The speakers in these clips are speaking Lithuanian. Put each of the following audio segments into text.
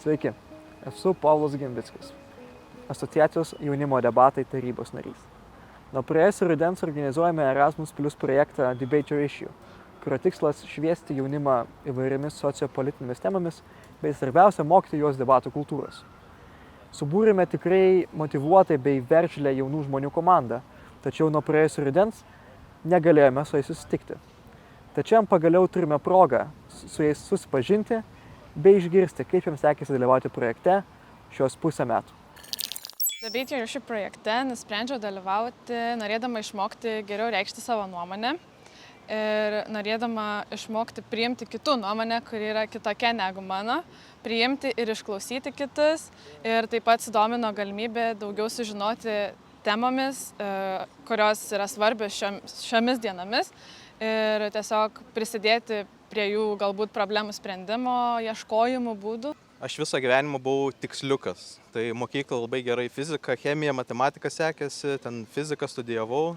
Sveiki, esu Paulius Gimbickis, Asociacijos jaunimo debatai tarybos narys. Nuo praėjusio rudens organizuojame Erasmus Plus projektą Debate Your Issue, kurio tikslas šviesti jaunimą įvairiomis sociopolitinėmis temomis, bei svarbiausia mokyti juos debatų kultūros. Subūrėme tikrai motyvuotai bei veržlią jaunų žmonių komandą, tačiau nuo praėjusio rudens negalėjome su jais susitikti. Tačiau pagaliau turime progą su jais susipažinti bei išgirsti, kaip jiems sekėsi dalyvauti projekte šios pusę metų. Debate Your Issue projekte nusprendžiau dalyvauti, norėdama išmokti geriau reikšti savo nuomonę ir norėdama išmokti priimti kitų nuomonę, kuri yra kitokia negu mano, priimti ir išklausyti kitus ir taip pat sudomino galimybė daugiau sužinoti temomis, kurios yra svarbios šiomis dienomis ir tiesiog prisidėti prie jų galbūt problemų sprendimo, ieškojimų būdų. Aš visą gyvenimą buvau tiksliukas. Tai mokykla labai gerai fizika, chemija, matematika sekėsi, ten fiziką studijavau,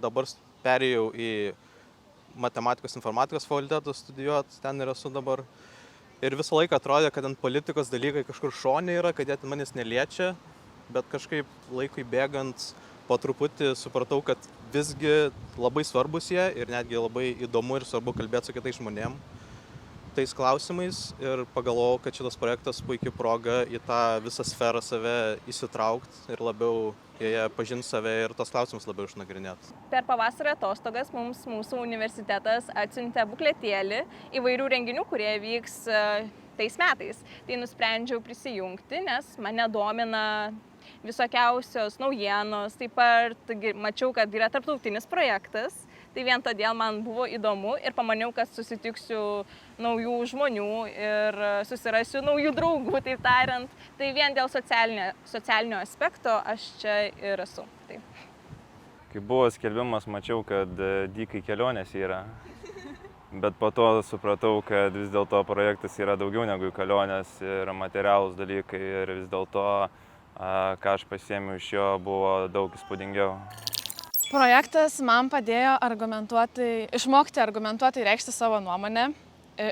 dabar perėjau į matematikos informatikos fakultetą studijuoti, ten ir esu dabar. Ir visą laiką atrodė, kad ant politikos dalykai kažkur šone yra, kad jie ten manęs neliečia, bet kažkaip laikui bėgant po truputį supratau, kad visgi labai svarbus jie ir netgi labai įdomu ir svarbu kalbėti su kitais žmonėm tais klausimais ir pagalvojau, kad šitas projektas puikiai proga į tą visą sferą save įsitraukti ir labiau joje pažinti save ir tos klausimus labiau išnagrinėti. Per pavasario atostogas mūsų universitetas atsiuntė bukletėlį įvairių renginių, kurie vyks tais metais. Tai nusprendžiau prisijungti, nes mane domina visokiausios naujienos, taip pat mačiau, kad yra tarptautinis projektas. Tai vien todėl man buvo įdomu ir pamaniau, kad susitiksiu naujų žmonių ir susirasiu naujų draugų, taip tariant. Tai vien dėl socialinio aspekto aš čia ir esu. Taip. Kai buvo skelbimas, mačiau, kad dykai kelionės yra. Bet po to supratau, kad vis dėlto projektas yra daugiau negu kelionės ir materialūs dalykai ir vis dėlto, ką aš pasiėmiau iš jo, buvo daug įspūdingiau. Projektas man padėjo išmokti argumentuotai reikšti savo nuomonę,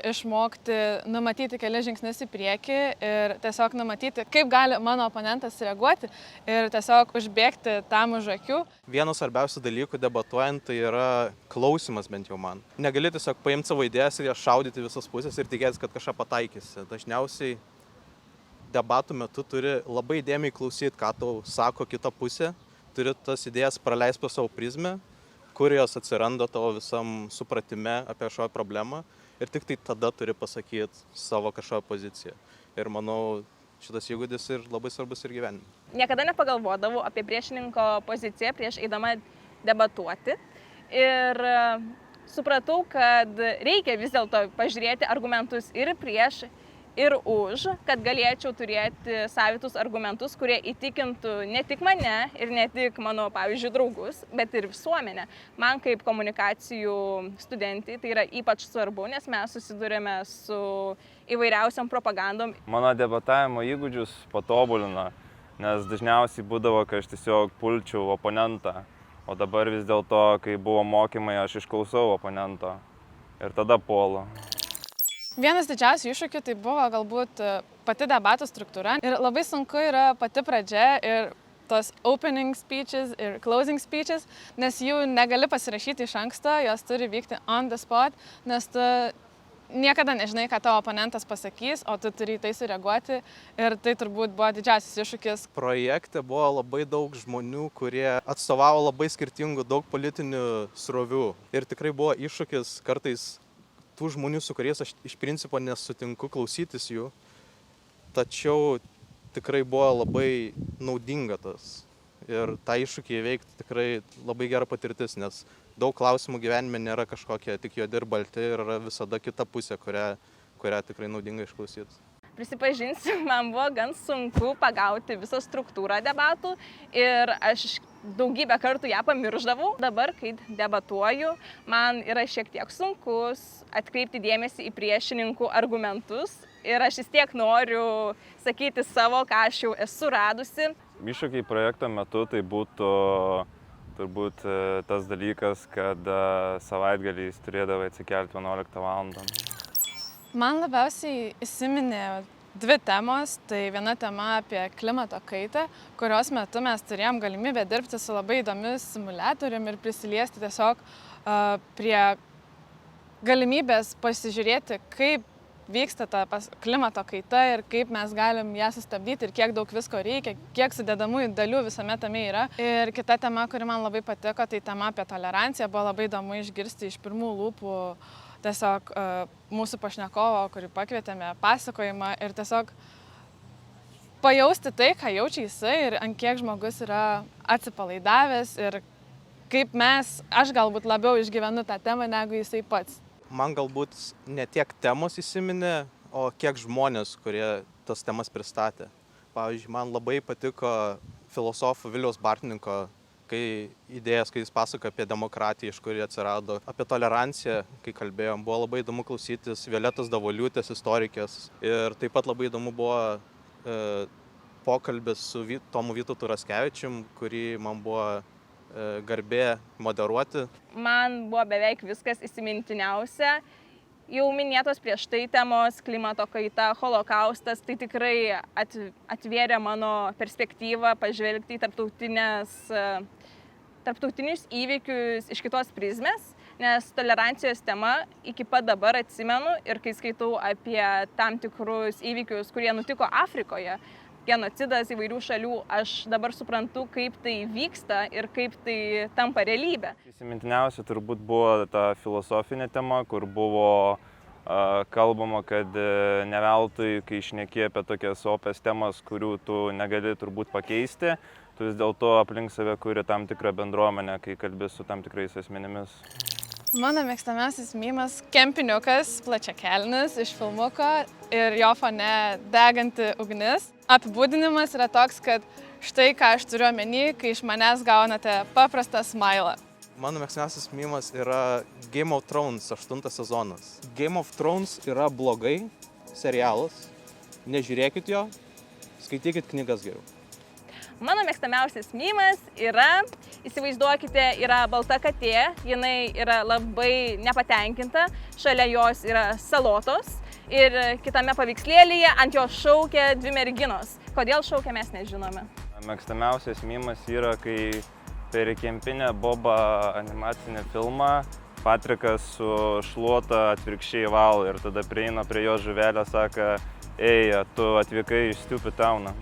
išmokti numatyti kelias žingsnius į priekį ir tiesiog numatyti, kaip gali mano oponentas reaguoti ir tiesiog užbėgti tam už akių. Vienas svarbiausių dalykų debatuojant tai yra klausimas bent jau man. Negali tiesiog paimti savo idėjas ir jas šaudyti visas pusės ir tikėtis, kad kažką pataikysi. Dažniausiai debatų metu turi labai įdėmiai klausyti, ką tau sako kita pusė. Turi tas idėjas praleisti po savo prizmę, kur jos atsiranda tavo visam supratime apie kažkokią problemą ir tik tai tada turi pasakyti savo kažkokią poziciją. Ir manau, šitas įgūdis ir labai svarbus ir gyvenime. Niekada nepagalvodavau apie priešininko poziciją prieš eidama debatuoti ir supratau, kad reikia vis dėlto pažiūrėti argumentus ir prieš, ir už, kad galėčiau turėti savitus argumentus, kurie įtikintų ne tik mane ir ne tik mano, pavyzdžiui, draugus, bet ir visuomenę. Man kaip komunikacijų studentai tai yra ypač svarbu, nes mes susidurėme su įvairiausiam propagandom. Mano debatavimo įgūdžius patobulino, nes dažniausiai būdavo, kai aš tiesiog pulčiau oponentą, o dabar vis dėlto, kai buvo mokymai, aš išklausau oponento ir tada puolu. Vienas didžiausių iššūkių tai buvo galbūt pati debatų struktūra ir labai sunku yra pati pradžia ir tos opening speeches ir closing speeches, nes jų negali pasirašyti iš anksto, jos turi vykti on the spot, nes tu niekada nežinai, ką tavo oponentas pasakys, o tu turi į tai sureaguoti ir tai turbūt buvo didžiausias iššūkis. Projekte buvo labai daug žmonių, kurie atstovavo labai skirtingų daug politinių srovių ir tikrai buvo iššūkis kartais tų žmonių, su kuriais aš iš principo nesutinku klausytis jų, tačiau tikrai buvo labai naudinga tas. Ir tą iššūkį įveikti tikrai labai gera patirtis, nes daug klausimų gyvenime nėra kažkokie tik juodi ir balti ir yra visada kita pusė, kurią tikrai naudinga išklausyti. Prisipažinsiu, man buvo gan sunku pagauti visą struktūrą debatų ir aš daugybę kartų ją pamirždavau. Dabar, kai debatuoju, man yra šiek tiek sunkus atkreipti dėmesį į priešininkų argumentus ir aš vis tiek noriu sakyti savo, ką aš jau esu radusi. Iššūkiai projekto metu tai būtų turbūt tas dalykas, kad savaitgaliais turėdavai atsikelti 11 val. Man labiausiai įsiminė dvi temos. Tai viena tema apie klimato kaitą, kurios metu mes turėjom galimybę dirbti su labai įdomiu simuliatoriumi ir prisiliesti tiesiog prie galimybės pasižiūrėti, kaip vyksta ta klimato kaita ir kaip mes galim ją sustabdyti ir kiek daug visko reikia, kiek sudedamųjų dalių visame tame yra. Ir kita tema, kuri man labai patiko, tai tema apie toleranciją. Buvo labai įdomu išgirsti iš pirmų lūpų tiesiog mūsų pašnekovo, kurį pakvietėme, pasakojimą ir tiesiog pajausti tai, ką jaučia jisai ir ant kiek žmogus yra atsipalaidavęs ir kaip aš galbūt labiau išgyvenu tą temą negu jisai pats. Man galbūt ne tiek temos įsiminė, o kiek žmonės, kurie tas temas pristatė. Pavyzdžiui, man labai patiko filosofo Viliaus Bartninko idėjas, kai jis pasakoja apie demokratiją, iš kur jie atsirado, apie toleranciją, kai kalbėjom. Buvo labai įdomu klausytis Violetos Davoliūtės, istorikės. Ir taip pat labai įdomu buvo pokalbis su Tomu Vytautu Raskevičium, kurį man buvo garbė moderuoti. Man buvo beveik viskas įsimintiniausia. Jau minėtos prieš tai temos, klimato kaita, holokaustas, tai tikrai atvėrė mano perspektyvą pažvelgti į tarptautinius įvykius iš kitos prizmės, nes tolerancijos tema iki pat dabar atsimenu ir kai skaitau apie tam tikrus įvykius, kurie nutiko Afrikoje, genocidas įvairių šalių, aš dabar suprantu, kaip tai vyksta ir kaip tai tampa realybė. Įsimintiniausia turbūt buvo ta filosofinė tema, kur buvo kalbama, kad ne veltui, kai šneki apie tokias opės temas, kurių tu negali turbūt pakeisti, tu vis dėlto aplink save kuri tam tikrą bendruomenę, kai kalbi su tam tikrais asmenimis. Mano mėgstamiausias mymas - kempiniukas, plačiakelnis iš filmuko ir jo fone deganti ugnis. Apibūdinimas yra toks, kad štai ką aš turiu omeny, kai iš manęs gaunate paprastą smailą. Mano mėgstamiausias mymas yra Game of Thrones 8 sezonas. Game of Thrones yra blogai, serialas. Nežiūrėkit jo, skaitykit knygas geriau. Mano mėgstamiausias mymas yra, įsivaizduokite, yra balta katė, jinai yra labai nepatenkinta, šalia jos yra salotos ir kitame paveikslėlyje ant jos šaukia dvi merginos. Kodėl šaukia, mes nežinome. Mėgstamiausias mymas yra, kai per kempinę Bobą animacinį filmą Patrikas su šluota atvirkščiai valo ir tada prieina prie jo žuvelę, sako, ei, tu atvykai iš Stupid Towną.